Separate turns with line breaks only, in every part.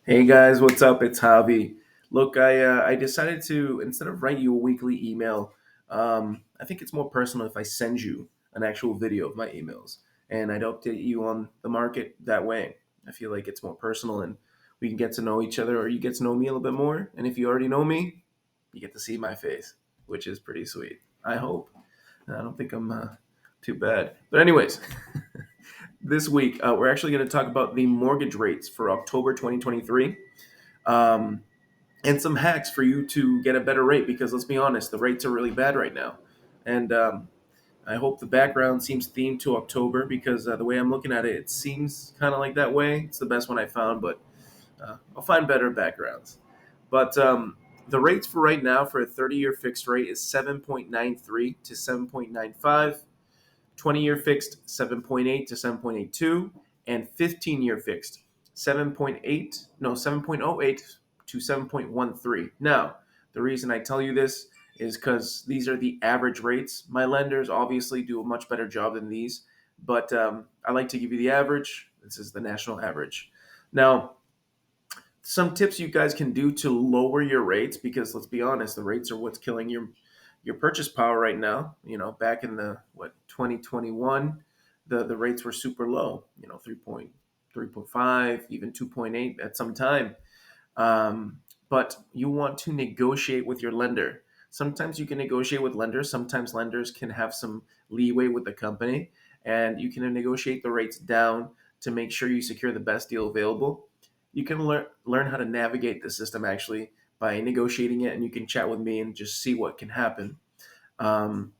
Hey guys, what's up? It's Javi. Look, I decided to instead of write you a weekly email, I think it's more personal if I send you an actual video of my emails and I'd update you on the market that way. I feel like it's more personal and we can get to know each other, or you get to know me a little bit more. And if you already know me, you get to see my face, which is pretty sweet. I hope. I don't think I'm too bad. But anyways, this week we're actually going to talk about the mortgage rates for October 2023. Um, and some hacks for you to get a better rate, because let's be honest, the rates are really bad right now. And I hope the background seems themed to October, because the way I'm looking at it, it seems kind of like that way. It's the best one I found, but I'll find better backgrounds. But the rates for right now for a 30-year fixed rate is 7.93 to 7.95, 20-year fixed 7.8 to 7.82, and 15-year fixed 7.08 to 7.13. Now, the reason I tell you this is because these are the average rates. My lenders obviously do a much better job than these, but I like to give you the average. This is the national average. Now, some tips you guys can do to lower your rates, because let's be honest, the rates are what's killing your purchase power right now. Back in the 2021, the rates were super low, 3.5, even 2.8 at some time. But you want to negotiate with your lender. Sometimes you can negotiate with lenders. Sometimes lenders can have some leeway with the company, and you can negotiate the rates down to make sure you secure the best deal available. You can learn how to navigate the system actually by negotiating it, and you can chat with me and just see what can happen. Um,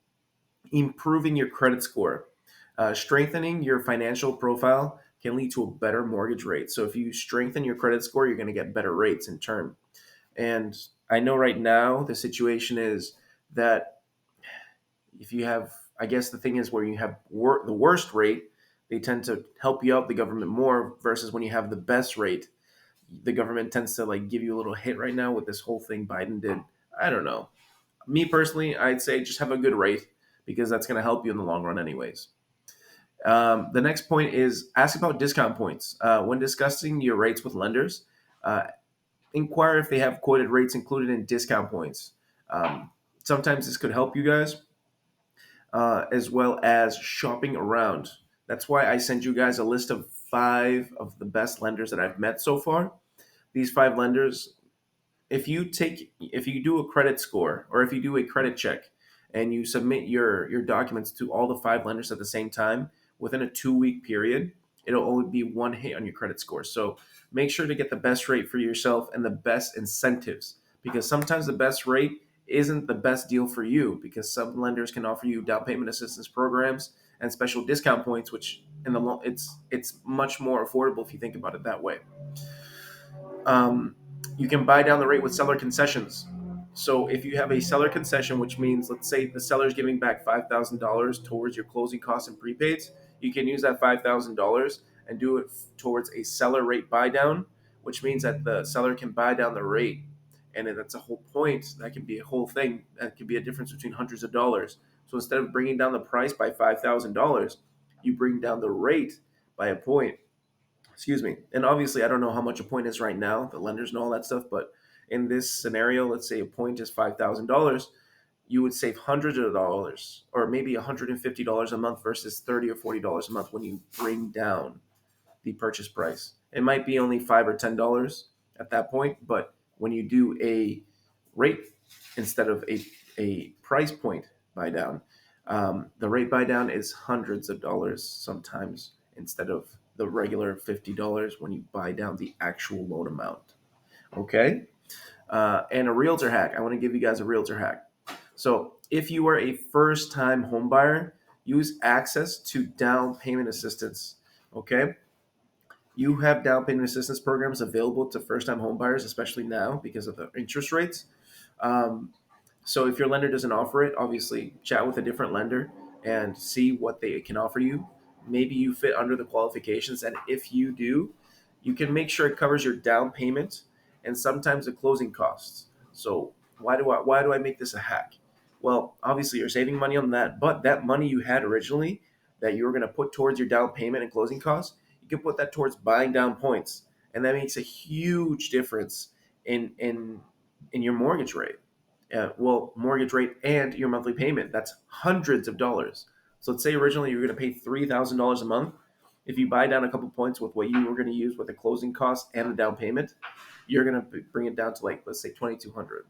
Improving your credit score. Strengthening your financial profile can lead to a better mortgage rate. So if you strengthen your credit score, you're going to get better rates in turn. And I know right now the situation is that if you have, I guess the thing is where you have the worst rate, they tend to help you out, the government, more, versus when you have the best rate, the government tends to like give you a little hit right now with this whole thing Biden did. I don't know. Me personally, I'd say just have a good rate, because that's going to help you in the long run, anyways. The next point is ask about discount points. When discussing your rates with lenders, uh, inquire if they have quoted rates included in discount points. Sometimes this could help you guys, as well as shopping around. That's why I sent you guys a list of 5 of the best lenders that I've met so far. These 5 lenders, if you do a credit score, or if you do a credit check and you submit your documents to all the 5 lenders at the same time within a 2-week period, it'll only be one hit on your credit score. So make sure to get the best rate for yourself and the best incentives, because sometimes the best rate isn't the best deal for you, because some lenders can offer you down payment assistance programs and special discount points, which in the long, it's much more affordable if you think about it that way. um, you can buy down the rate with seller concessions. So if you have a seller concession, which means, let's say the seller is giving back $5,000 towards your closing costs and prepaids, you can use that $5,000 and do it towards a seller rate buy down, which means that the seller can buy down the rate. And that's a whole point. That can be a whole thing. That could be a difference between hundreds of dollars. So instead of bringing down the price by $5,000, you bring down the rate by a point. Excuse me. And obviously, I don't know how much a point is right now. The lenders know all that stuff. But in this scenario, let's say a point is $5,000, you would save hundreds of dollars, or maybe $150 a month versus $30 or $40 a month when you bring down the purchase price. It might be only $5 or $10 at that point, but when you do a rate instead of a price point buy down, the rate buy down is hundreds of dollars sometimes, instead of the regular $50 when you buy down the actual loan amount. Okay? And a realtor hack. I want to give you guys a realtor hack. So if you are a first time home buyer, use access to down payment assistance. Okay? You have down payment assistance programs available to first time home buyers, especially now because of the interest rates. Um, so if your lender doesn't offer it, obviously chat with a different lender and see what they can offer you. Maybe you fit under the qualifications, and if you do, you can make sure it covers your down payment and sometimes the closing costs. So why do I make this a hack? Well, obviously you're saving money on that, but that money you had originally that you were going to put towards your down payment and closing costs, you can put that towards buying down points, and that makes a huge difference in your mortgage rate. Mortgage rate and your monthly payment. That's hundreds of dollars. So let's say originally you were going to pay $3,000 a month. If you buy down a couple points with what you were going to use with the closing costs and the down payment, you're going to bring it down to, like, let's say 2,200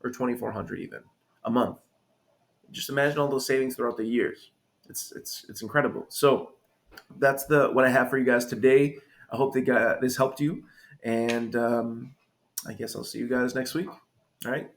or 2,400 even a month. Just imagine all those savings throughout the years. It's incredible. So that's what I have for you guys today. I hope this helped you, and I guess I'll see you guys next week. All right.